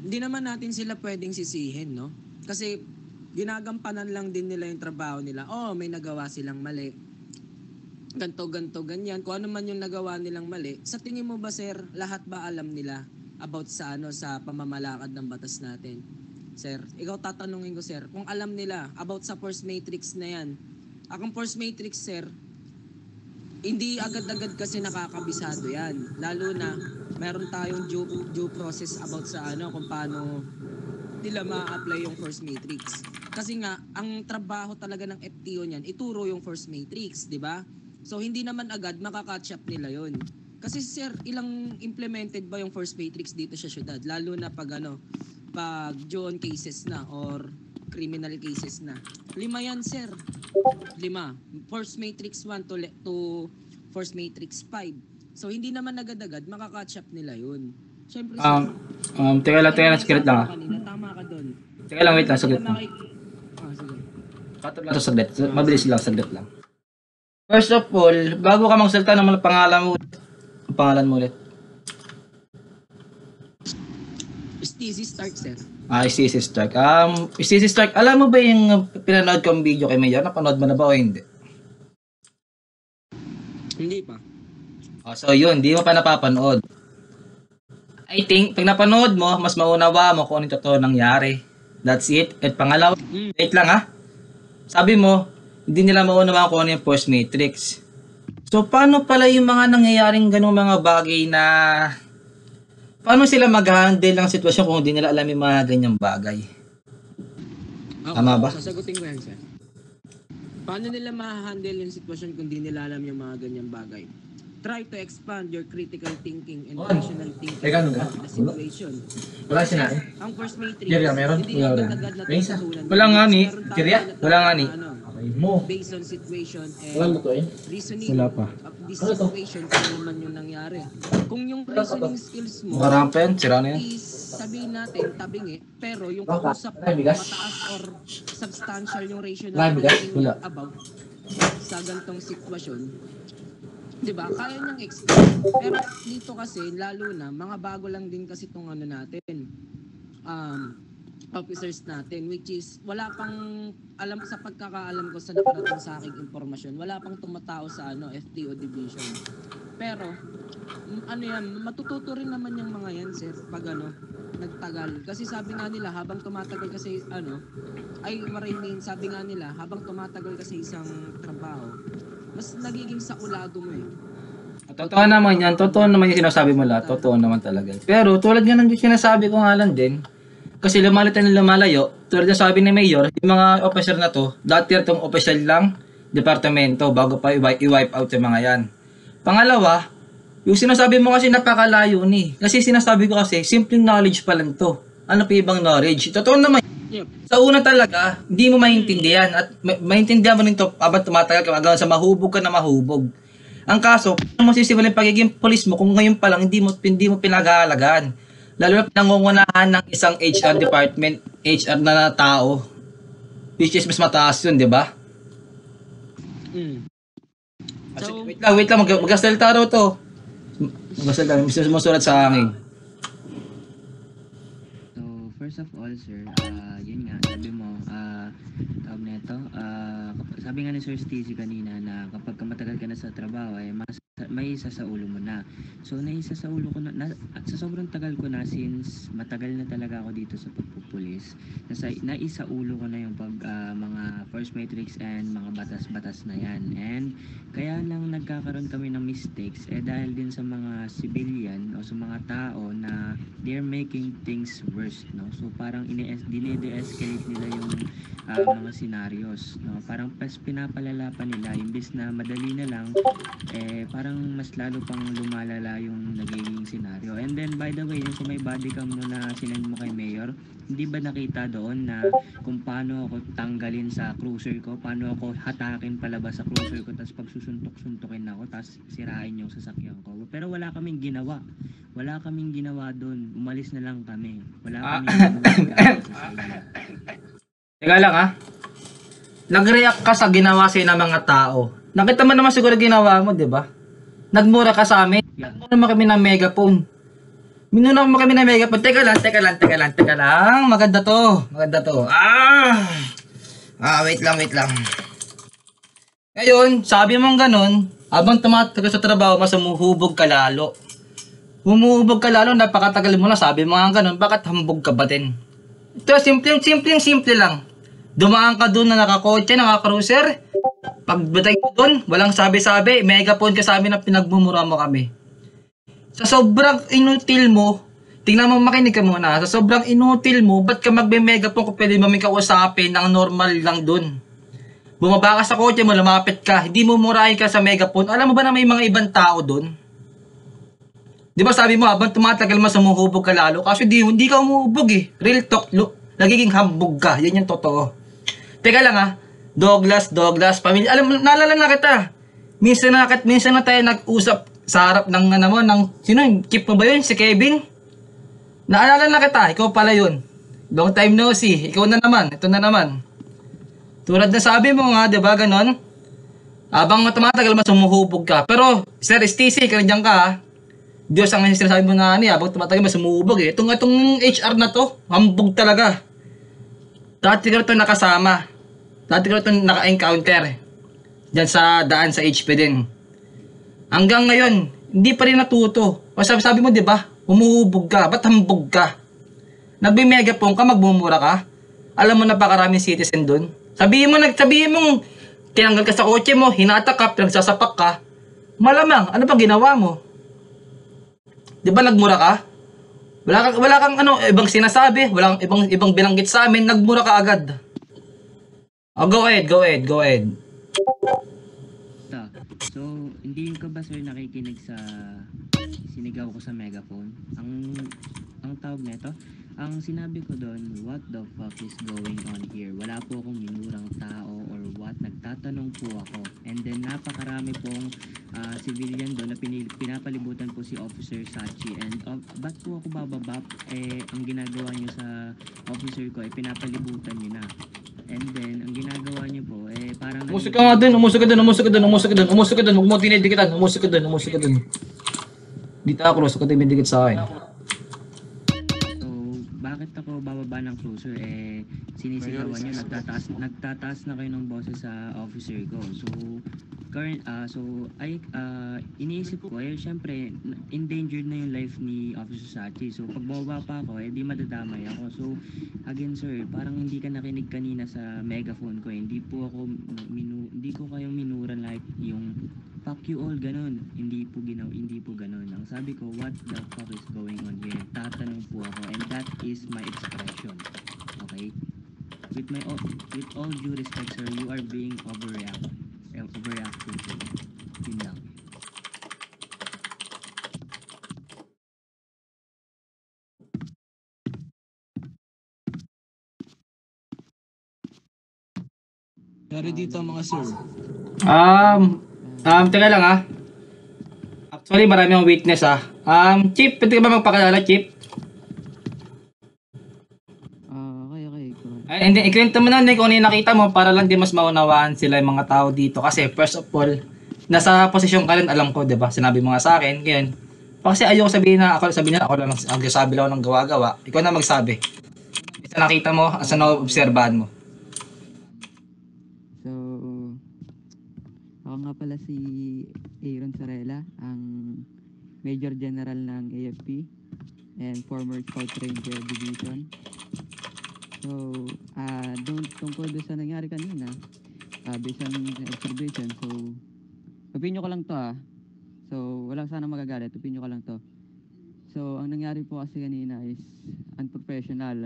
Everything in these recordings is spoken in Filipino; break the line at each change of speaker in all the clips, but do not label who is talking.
hindi naman natin sila pwedeng sisihin, no? Kasi ginagampanan lang din nila yung trabaho nila. Oh, may nagawa silang mali. Ganto, ganyan. Kung ano man yung nagawa nilang mali, sa tingin mo ba, sir, lahat ba alam nila about sa sa pamamalakad ng batas natin? Sir, ikaw tatanungin ko, sir, kung alam nila about sa force matrix na yan. Akong force matrix, sir, hindi agad-agad kasi nakakabisado yan. Lalo na meron tayong due process about sa kung paano nila ma-apply yung force matrix. Kasi nga, ang trabaho talaga ng FTO niyan, ituro yung force matrix, di ba? So, hindi naman agad makakatch up nila yon. Kasi sir, ilang implemented ba yung force matrix dito sa syudad? Lalo na pag pag John cases na or criminal cases na. 5 yan, sir. 5. Force matrix 1 to force matrix 5. So, hindi naman agad-agad makakatch up nila yun. Siyempre, sir.
Teka lang, saglit lang.
Tama ka doon.
Teka lang, wait lang, saglit lang.
Sige.
Katap lang ito, saglit. Mabilis lang, saglit lang. First of all, bago ka magsalita ng pangalan mo, ulit.
Steezy Stark, sir.
Steezy Stark. Steezy Stark, alam mo ba yung pinanood kong video kay Mayor? Napanood mo na ba o hindi?
Hindi pa.
So yun, di mo pa napapanood. I think, pag napanood mo, mas maunawa mo kung ano yung totoo nangyari. That's it. At pangalawa, wait lang ha. Sabi mo, hindi nila maunawa kung ano yung force matrix. So, paano pala yung mga nangyayaring ganung mga bagay na... Paano sila mag-handle ng sitwasyon kung hindi nila alam yung mga ganyang bagay?
Okay,
tama ba?
sasagutin ko yan, sir. Paano nila ma-handle yung sitwasyon kung hindi nila alam yung mga ganyang bagay? Try to expand your critical thinking and rational thinking about the situation.
Wala sinabi.
Ang first matrix,
meron?
hindi agad-agad na tututunan.
Wala nga ni. Wala nga ni.
Based on situation and reasoning
Wala pa.
of this situation kung naman yung nangyari. Kung yung reasoning skills mo
Marampen, sira na yan.
is sabihin natin tabingi, pero yung kausap mo mataas or substantial yung rational thinking about sa gantong sitwasyon, diba? Kaya niyang explain. Pero dito kasi, lalo na, mga bago lang din kasi itong natin, officers natin, which is, wala pang, alam sa pagkakaalam ko sa nakarating sa aking impormasyon, wala pang tumatao sa FTO division. Pero, yan, matututo rin naman yung mga yan, sir, pag nagtagal. Kasi sabi nga nila, habang tumatagal kasi, sabi nga nila, habang tumatagal kasi isang trabaho, mas nagiging saulado mo eh.
Totoo naman yan. Totoo naman yung sinasabi mo lahat. Totoo naman talaga. Pero tulad nga ng sinasabi ko nga lang din, kasi lumalit na lumalayo, tulad ng sabi ni Mayor, yung mga officer na to, dati itong official lang, departamento, bago pa i-wipe out yung mga yan. Pangalawa, yung sinasabi mo kasi napakalayo ni. Kasi sinasabi ko kasi, simple knowledge pa lang to. Ano pa ibang knowledge? Totoo naman.
Yep.
Sa una talaga, hindi mo maintindihan at maintindihan mo rin ito habang tumatagal ka hanggang sa mahubog ka na mahubog. Ang kaso, paano mo sisimulan yung pagiging police mo kung ngayon pa lang hindi mo pinag-aalagaan? Lalo na pinangungunahan ng isang HR department, HR na tao, which is mas mataas yun, di ba? So, wait lang, mag-gasalta raw to. Mag-gasalta, masulat sa akin.
First of all, sir, yun nga, sabi mo, tawag na ito, sabi nga ni Sir Steezy kanina na kapag matagal ka na sa trabaho, ay may isa sa ulo mo na. So, naisa sa ulo ko na sa sobrang tagal ko na, since matagal na talaga ako dito sa pagpupulis, naisa ulo ko na yung mga first matrix and mga batas-batas na yan. And kaya lang nagkakaroon kami ng mistakes, dahil din sa mga civilian o sa mga tao na they're making things worse, no? So, parang dine-de-escalate nila yung mga scenarios, no? Parang pinapalala pa nila, imbes na madali na lang, parang mas lalo pang lumalala yung nagiging scenario. And then, by the way, yung sa may body cam mo na sinend mo kay Mayor, hindi ba nakita doon na kung paano ako tanggalin sa cruiser ko, paano ako hatakin palabas sa cruiser ko, tapos pagsusuntok-suntokin ako, tapos sirain yung sasakyan ko? Pero wala kaming ginawa. Wala kaming ginawa doon. Umalis na lang kami. Wala kaming ginawa.
Teka lang ha. Nag-react ka sa ginawa sa'yo ng mga tao. Nakita mo naman siguro ginawa mo, di ba? Nagmura ka sa amin. Nagmura naman kami ng megaphone. Minuna mo kami na megaphone. Teka lang. Maganda to. Wait lang. Ngayon, sabi mong ganun, habang tumatagal sa trabaho, mas humuhubog ka lalo. Humuhubog ka lalo, napakatagal mo na, sabi mo nga ganun, bakit hambog ka ba din? Ito, simple lang. Dumaan ka dun na nakakotse, nakakruiser. Pagbatay mo dun, walang sabi-sabi, megaphone ka sa amin na pinagmumura mo kami. Sa sobrang inutil mo, tingnan mo, makinig ka muna, sa sobrang inutil mo, ba't ka magme-megaphone kung pwede mo may kausapin ng normal lang dun? Bumaba ka sa kotse mo, lumapit ka, hindi mo murahin ka sa megaphone, alam mo ba na may mga ibang tao dun? Di ba sabi mo, habang tumatagal mas humuhubog ka lalo, kasi hindi ka humuhubog eh. Real talk, nagiging hambog ka, yan yung totoo. Teka lang Douglas, pamilya, alam mo, naalala na kita. Minsan na tayo nag-usap sa harap ng sino yun? Keep mo ba yun? Si Kevin? Naalala na kita, ikaw pala yun. Long time no see, ikaw na naman, ito na naman. Tulad na sabi mo nga, di ba, ganon? Habang tumatagal mas humuhubog ka. Pero, Sir STC, kanadyan ka Diyos ang sinasabi mo na habang tumatagal mas humuhubog eh. Itong HR na to, hambog talaga. Dati ko ito nakasama. Dati ko ito naka-encounter. Diyan sa daan sa HP din. Hanggang ngayon, hindi pa rin natuto. O sabi mo, di ba? Humuhubog ka. Ba't hambog ka? Nagbi-megaphone ka, magmumura ka. Alam mo napakaraming citizen dun. Sabihin mong tinanggal ka sa kotse mo, hinatak ka, pinagsasapak ka. Malamang, ano pa ginawa mo? Di ba nagmura ka? Wala kang ibang sinasabi, ibang binanggit sa amin, nagmura ka agad. Oh, go ahead.
So, hindi ka ba sir nakikinig sa sinigaw ko sa megaphone? Ang tawag nito, ang sinabi ko doon, what the fuck is going on here? Wala po akong minurang tao or what, nagtatanong po ako. And then napakarami pong civilian doon na pinapalibutan po si Officer Sachi. And ba't po ako bababa? Ang ginagawa niyo sa officer ko, pinapalibutan niyo na. And then, ang ginagawa niyo po, parang...
Umusok ka dun. Huwag mo tinidikitan. Umusok ka dun. Dito ako, cross ka tinidikit sa akin.
So, bakit ako bababa ng closer? Sinisigawan niyo, nagtataas na kayo ng boses sa officer ko. So, iniisip ko, syempre, endangered na yung life ni Officer Sachi. So, pag bababa pa ako, di madadamay ako. So, again sir, parang hindi ka nakinig kanina sa megaphone ko. Hindi ko kayo minuran like yung fuck you all, ganun. Hindi po ganun. Ang sabi ko, what the fuck is going on here? Tatanong po ako, and that is my expression. Okay? With all due respect sir, you are being overreacting. Yun lang.
Dari dito mga sir.
Teka lang Actually, marami akong witness Chief, pwede ka ba magpakilala, Chief?
Okay.
Ay, hindi, ikwento mo na kung ano yung nakita mo para lang din mas maunawaan sila yung mga tao dito. Kasi, first of all, nasa posisyon ka rin, alam ko, diba? Sinabi mo nga sa akin, ngayon. Kasi ayoko sabihin na ako lang magsasabi lang ako ng gawa-gawa. Ikaw na magsabi. Isa nakita mo, asa na-obserbahan mo.
So, ako nga pala si Aaron Sarela, ang Major General ng AFP and former Scout Ranger Division. So, tungkol doon sa nangyari kanina, based on observation, so, opinion ko lang to So, walang sana magagalit, opinion ko lang to. So, ang nangyari po kasi kanina is unprofessional,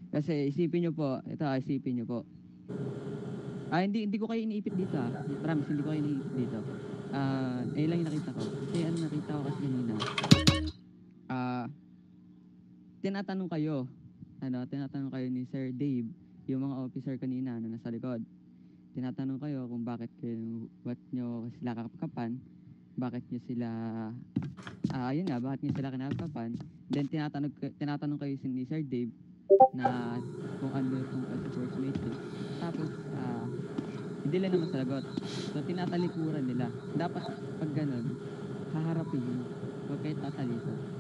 Kasi isipin nyo po, hindi ko kayo iniipit dito Promise, hindi ko kayo iniipit dito. Ayun lang yung nakita ko. Kasi nakita ko kasi kanina. Tinatanong kayo ni Sir Dave, yung mga officer kanina na nasa likod. Tinatanong kayo kung bakit nyo sila kakapkapan, bakit nyo sila kinakapapan. Then tinatanong kayo ni Sir Dave na kung ano yung first mate. Tapos hindi lang naman sagot. So tinatalikuran nila. Dapat pag ganun, haharapin yun. Huwag kayo tatalikuran.